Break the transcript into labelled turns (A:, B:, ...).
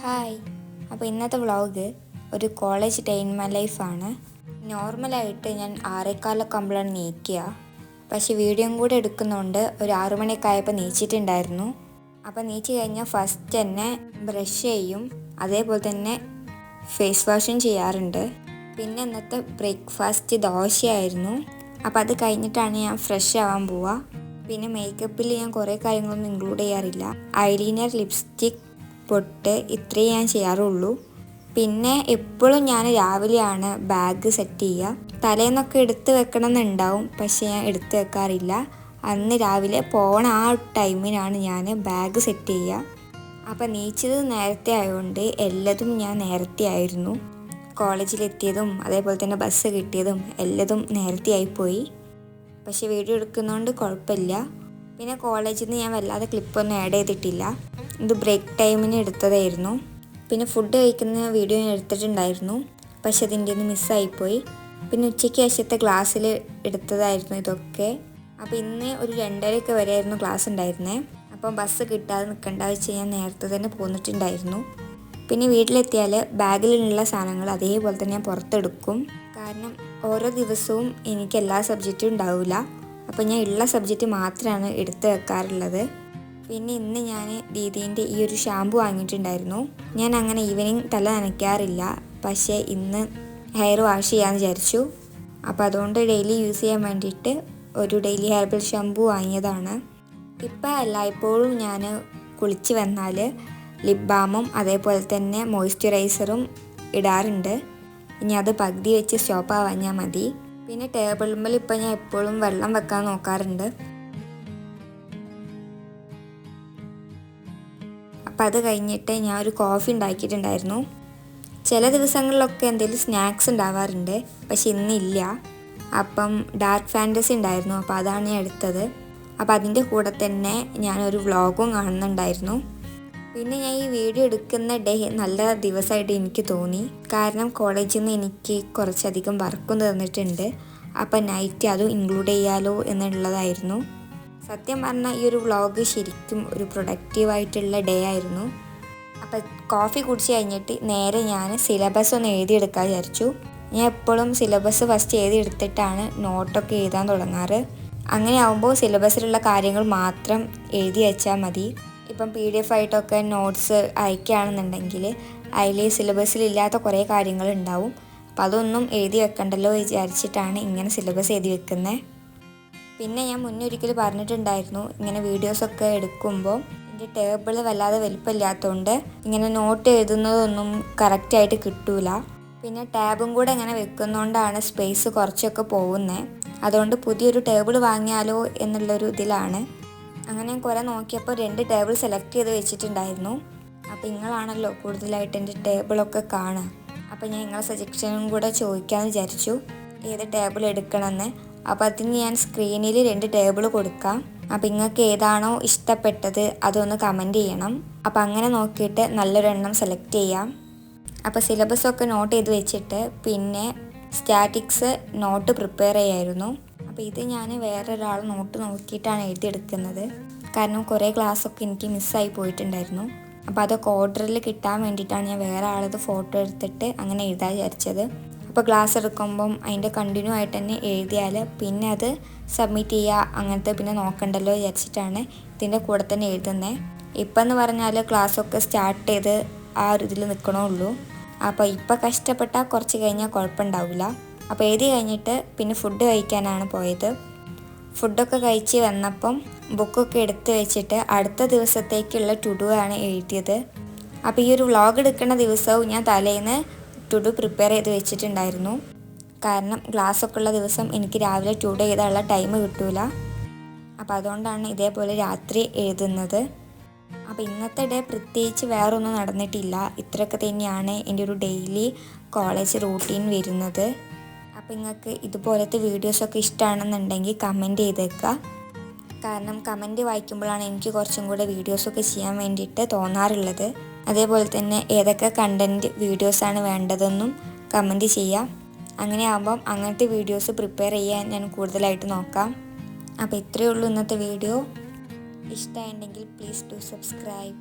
A: Hi. അപ്പോൾ ഇന്നത്തെ vlog ഒരു കോളേജ് ഡേ ഇൻ മൈ ലൈഫാണ്. നോർമലായിട്ട് ഞാൻ 6:15 ആകുമ്പോഴാണ് നീക്കുക. പക്ഷേ വീഡിയോയും കൂടെ എടുക്കുന്നതുകൊണ്ട് ഒരു 6 മണിയൊക്കെ ആയപ്പോൾ നീച്ചിട്ടുണ്ടായിരുന്നു. അപ്പോൾ നീച്ച് കഴിഞ്ഞാൽ ഫസ്റ്റ് തന്നെ ബ്രഷ് ചെയ്യും, അതേപോലെ തന്നെ ഫേസ് വാഷും ചെയ്യാറുണ്ട്. പിന്നെ ഇന്നത്തെ ബ്രേക്ക്ഫാസ്റ്റ് ദോശയായിരുന്നു. അപ്പോൾ അത് കഴിഞ്ഞിട്ടാണ് ഞാൻ ഫ്രഷ് ആവാൻ പോവുക. പിന്നെ മേക്കപ്പിൽ ഞാൻ കുറേ കാര്യങ്ങളൊന്നും ഇൻക്ലൂഡ് ചെയ്യാറില്ല. ഐലൈനർ, ലിപ്സ്റ്റിക്, പൊട്ട്, ഇത്രയേ ഞാൻ ചെയ്യാറുള്ളൂ. പിന്നെ എപ്പോഴും ഞാൻ രാവിലെയാണ് ബാഗ് സെറ്റ് ചെയ്യുക. തലേന്നൊക്കെ എടുത്ത് വെക്കണം എന്നുണ്ടാവും, പക്ഷേ ഞാൻ എടുത്ത് വെക്കാറില്ല. അന്ന് രാവിലെ പോകണ ആ ടൈമിനാണ് ഞാൻ ബാഗ് സെറ്റ് ചെയ്യുക. അപ്പം നീച്ചത് നേരത്തെ ആയതുകൊണ്ട് എല്ലാതും ഞാൻ നേരത്തെ ആയിരുന്നു. കോളേജിലെത്തിയതും അതേപോലെ തന്നെ ബസ് കിട്ടിയതും എല്ലാതും നേരത്തെ ആയിപ്പോയി. പക്ഷേ വീഡിയോ എടുക്കുന്നതുകൊണ്ട് കുഴപ്പമില്ല. പിന്നെ കോളേജിൽ നിന്ന് ഞാൻ വല്ലാതെ ക്ലിപ്പൊന്നും ആഡ് ചെയ്തിട്ടില്ല. ഇത് ബ്രേക്ക് ടൈമിന് എടുത്തതായിരുന്നു. പിന്നെ ഫുഡ് കഴിക്കുന്ന വീഡിയോ ഞാൻ എടുത്തിട്ടുണ്ടായിരുന്നു, പക്ഷെ അതിൻ്റെ ഒന്ന് മിസ്സായിപ്പോയി. പിന്നെ ഉച്ചയ്ക്ക് ശേഷത്തെ ക്ലാസ്സിൽ എടുത്തതായിരുന്നു ഇതൊക്കെ. അപ്പോൾ ഇന്ന് ഒരു 2:30 വരെയായിരുന്നു ക്ലാസ് ഉണ്ടായിരുന്നത്. അപ്പം ബസ് കിട്ടാതെ നിൽക്കേണ്ട വെച്ച് ഞാൻ നേരത്തെ തന്നെ പോന്നിട്ടുണ്ടായിരുന്നു. പിന്നെ വീട്ടിലെത്തിയാൽ ബാഗിലുള്ള സാധനങ്ങൾ അതേപോലെ തന്നെ ഞാൻ പുറത്തെടുക്കും. കാരണം ഓരോ ദിവസവും എനിക്ക് എല്ലാ സബ്ജക്റ്റും ഉണ്ടാവില്ല. അപ്പോൾ ഞാൻ ഉള്ള സബ്ജക്റ്റ് മാത്രമാണ് എടുത്ത് വെക്കാറുള്ളത്. പിന്നെ ഇന്ന് ഞാൻ ദീദീൻ്റെ ഈ ഒരു ഷാമ്പു വാങ്ങിയിട്ടുണ്ടായിരുന്നു. ഞാൻ അങ്ങനെ ഈവനിങ് തല നനയ്ക്കാറില്ല, പക്ഷേ ഇന്ന് ഹെയർ വാഷ് ചെയ്യാമെന്ന് വിചാരിച്ചു. അപ്പോൾ അതുകൊണ്ട് ഡെയിലി യൂസ് ചെയ്യാൻ വേണ്ടിയിട്ട് ഒരു ഡെയിലി ഹെർബൽ ഷാമ്പു വാങ്ങിയതാണ്. ഇപ്പം എല്ലായ്പ്പോഴും ഞാൻ കുളിച്ച് വന്നാൽ ലിപ് ബാമും അതേപോലെ തന്നെ മോയ്സ്ചറൈസറും ഇടാറുണ്ട്. ഇനി അത് പകുതി വെച്ച് സ്റ്റോപ്പ് ആവാഞ്ഞാൽ മതി. പിന്നെ ടേബിളിന്മേൽ ഇപ്പം ഞാൻ എപ്പോഴും വെള്ളം വെക്കാൻ നോക്കാറുണ്ട്. അപ്പം അത് കഴിഞ്ഞിട്ട് ഞാൻ ഒരു കോഫി ഉണ്ടാക്കിയിട്ടുണ്ടായിരുന്നു. ചില ദിവസങ്ങളിലൊക്കെ എന്തെങ്കിലും സ്നാക്സ് ഉണ്ടാവാറുണ്ട്, പക്ഷെ ഇന്നില്ല. അപ്പം ഡാർക്ക് ഫാൻറ്റസി ഉണ്ടായിരുന്നു, അപ്പോൾ അതാണ് ഞാൻ എടുത്തത്. അപ്പോൾ അതിൻ്റെ കൂടെ തന്നെ ഞാനൊരു വ്ളോഗും കാണുന്നുണ്ടായിരുന്നു. പിന്നെ ഞാൻ ഈ വീഡിയോ എടുക്കുന്ന ഡേ നല്ല ദിവസമായിട്ട് എനിക്ക് തോന്നി. കാരണം കോളേജിൽ നിന്ന് എനിക്ക് കുറച്ചധികം വർക്കും തന്നിട്ടുണ്ട്. അപ്പം നൈറ്റ് അതും ഇൻക്ലൂഡ് ചെയ്യാലോ എന്നുള്ളതായിരുന്നു. സത്യം പറഞ്ഞാൽ ഈ ഒരു വ്ളോഗ് ശരിക്കും ഒരു പ്രൊഡക്റ്റീവായിട്ടുള്ള ഡേ ആയിരുന്നു. അപ്പം കോഫി കുടിച്ച് കഴിഞ്ഞിട്ട് നേരെ ഞാൻ സിലബസ് ഒന്ന് എഴുതിയെടുക്കാൻ വിചാരിച്ചു. ഞാൻ എപ്പോഴും സിലബസ് ഫസ്റ്റ് എഴുതിയെടുത്തിട്ടാണ് നോട്ടൊക്കെ എഴുതാൻ തുടങ്ങാറ്. അങ്ങനെ ആകുമ്പോൾ സിലബസിലുള്ള കാര്യങ്ങൾ മാത്രം എഴുതി വെച്ചാൽ മതി. ഇപ്പം PDF ആയിട്ടൊക്കെ നോട്ട്സ് അയക്കുകയാണെന്നുണ്ടെങ്കിൽ അതിൽ സിലബസിലില്ലാത്ത കുറേ കാര്യങ്ങളുണ്ടാവും. അപ്പോൾ അതൊന്നും എഴുതി വെക്കണ്ടല്ലോ വിചാരിച്ചിട്ടാണ് ഇങ്ങനെ സിലബസ് എഴുതി വെക്കുന്നത്. പിന്നെ ഞാൻ മുന്നേ ഒരിക്കൽ പറഞ്ഞിട്ടുണ്ടായിരുന്നു, ഇങ്ങനെ വീഡിയോസൊക്കെ എടുക്കുമ്പോൾ എൻ്റെ ടേബിൾ വല്ലാതെ വലിപ്പമില്ലാത്തതുകൊണ്ട് ഇങ്ങനെ നോട്ട് എഴുതുന്നതൊന്നും കറക്റ്റായിട്ട് കിട്ടൂല. പിന്നെ ടാബും കൂടെ ഇങ്ങനെ വെക്കുന്നതുകൊണ്ടാണ് സ്പേസ് കുറച്ചൊക്കെ പോകുന്നത്. അതുകൊണ്ട് പുതിയൊരു ടേബിൾ വാങ്ങിയാലോ എന്നുള്ളൊരു ഇതിലാണ്. അങ്ങനെ ഞാൻ കുറേ നോക്കിയപ്പോൾ 2 ടേബിൾ സെലക്ട് ചെയ്ത് വെച്ചിട്ടുണ്ടായിരുന്നു. അപ്പോൾ നിങ്ങളാണല്ലോ കൂടുതലായിട്ട് എൻ്റെ ടേബിളൊക്കെ കാണുക. അപ്പോൾ ഞാൻ നിങ്ങളെ സജഷനും കൂടെ ചോദിക്കാമെന്ന് വിചാരിച്ചു, ഏത് ടേബിൾ എടുക്കണമെന്ന്. അപ്പോൾ അതിന് ഞാൻ സ്ക്രീനിൽ 2 ടേബിൾ കൊടുക്കാം. അപ്പോൾ നിങ്ങൾക്ക് ഏതാണോ ഇഷ്ടപ്പെട്ടത് അതൊന്ന് കമൻറ്റ് ചെയ്യണം. അപ്പോൾ അങ്ങനെ നോക്കിയിട്ട് നല്ലൊരെണ്ണം സെലക്ട് ചെയ്യാം. അപ്പോൾ സിലബസൊക്കെ നോട്ട് ചെയ്ത് വെച്ചിട്ട് പിന്നെ സ്റ്റാറ്റിക്സ് നോട്ട് പ്രിപ്പയർ ചെയ്യായിരുന്നു. അപ്പോൾ ഇത് ഞാൻ വേറൊരാൾ നോട്ട് നോക്കിയിട്ടാണ് എഴുതിയെടുക്കുന്നത്. കാരണം കുറേ ക്ലാസ്സൊക്കെ എനിക്ക് മിസ്സായി പോയിട്ടുണ്ടായിരുന്നു. അപ്പോൾ അതൊക്കെ ഓർഡറിൽ കിട്ടാൻ വേണ്ടിയിട്ടാണ് ഞാൻ വേറെ ആളത് ഫോട്ടോ എടുത്തിട്ട് അങ്ങനെ എഴുതാൻ വിചാരിച്ചത്. അപ്പോൾ ക്ലാസ് എടുക്കുമ്പം അതിൻ്റെ കണ്ടിന്യൂ ആയിട്ട് തന്നെ എഴുതിയാൽ പിന്നെ അത് സബ്മിറ്റ് ചെയ്യുക അങ്ങനത്തെ പിന്നെ നോക്കണ്ടല്ലോ വിചാരിച്ചിട്ടാണ് ഇതിൻ്റെ കൂടെ തന്നെ എഴുതുന്നത്. ഇപ്പം എന്ന് പറഞ്ഞാൽ ക്ലാസ്സൊക്കെ സ്റ്റാർട്ട് ചെയ്ത് ആ ഒരു ഇതിൽ നിൽക്കണമുള്ളൂ. അപ്പോൾ ഇപ്പം കഷ്ടപ്പെട്ടാൽ കുറച്ച് കഴിഞ്ഞാൽ കുഴപ്പമുണ്ടാവില്ല. അപ്പോൾ എഴുതി കഴിഞ്ഞിട്ട് പിന്നെ ഫുഡ് കഴിക്കാനാണ് പോയത്. ഫുഡൊക്കെ കഴിച്ച് വന്നപ്പം ബുക്കൊക്കെ എടുത്ത് വെച്ചിട്ട് അടുത്ത ദിവസത്തേക്കുള്ള ടു ഡു ആണ് എഴുതിയത്. അപ്പോൾ ഈ ഒരു വ്ളോഗ് എടുക്കുന്ന ദിവസവും ഞാൻ തലേന്ന് ടു ഡു പ്രിപ്പയർ ചെയ്ത് വെച്ചിട്ടുണ്ടായിരുന്നു. കാരണം ക്ലാസ്സൊക്കെ ഉള്ള ദിവസം എനിക്ക് രാവിലെ ടു ഡു എഴുതാനുള്ള ടൈം കിട്ടൂല. അപ്പോൾ അതുകൊണ്ടാണ് ഇതേപോലെ രാത്രി എഴുതുന്നത്. അപ്പോൾ ഇന്നത്തെ ഡേ പ്രത്യേകിച്ച് വേറൊന്നും നടന്നിട്ടില്ല. ഇത്രയൊക്കെ തന്നെയാണ് എൻ്റെ ഒരു ഡെയിലി കോളേജ് റൂട്ടീൻ വരുന്നത്. അപ്പോൾ നിങ്ങൾക്ക് ഇതുപോലത്തെ വീഡിയോസൊക്കെ ഇഷ്ടമാണെന്നുണ്ടെങ്കിൽ കമൻറ്റ് ചെയ്തേക്കുക. കാരണം കമൻറ്റ് വായിക്കുമ്പോഴാണ് എനിക്ക് കുറച്ചും കൂടെ വീഡിയോസൊക്കെ ചെയ്യാൻ വേണ്ടിയിട്ട് തോന്നാറുള്ളത്. അതേപോലെ തന്നെ ഏതൊക്കെ കണ്ടൻറ്റ് വീഡിയോസാണ് വേണ്ടതെന്നും കമൻറ്റ് ചെയ്യാം. അങ്ങനെ ആകുമ്പം അങ്ങനത്തെ വീഡിയോസ് പ്രിപ്പയർ ചെയ്യാൻ ഞാൻ കൂടുതലായിട്ട് നോക്കാം. അപ്പോൾ ഇത്രയേ ഉള്ളൂ ഇന്നത്തെ വീഡിയോ. ഇഷ്ടമായിട്ടുണ്ടെങ്കിൽ പ്ലീസ് ഡു സബ്സ്ക്രൈബ്.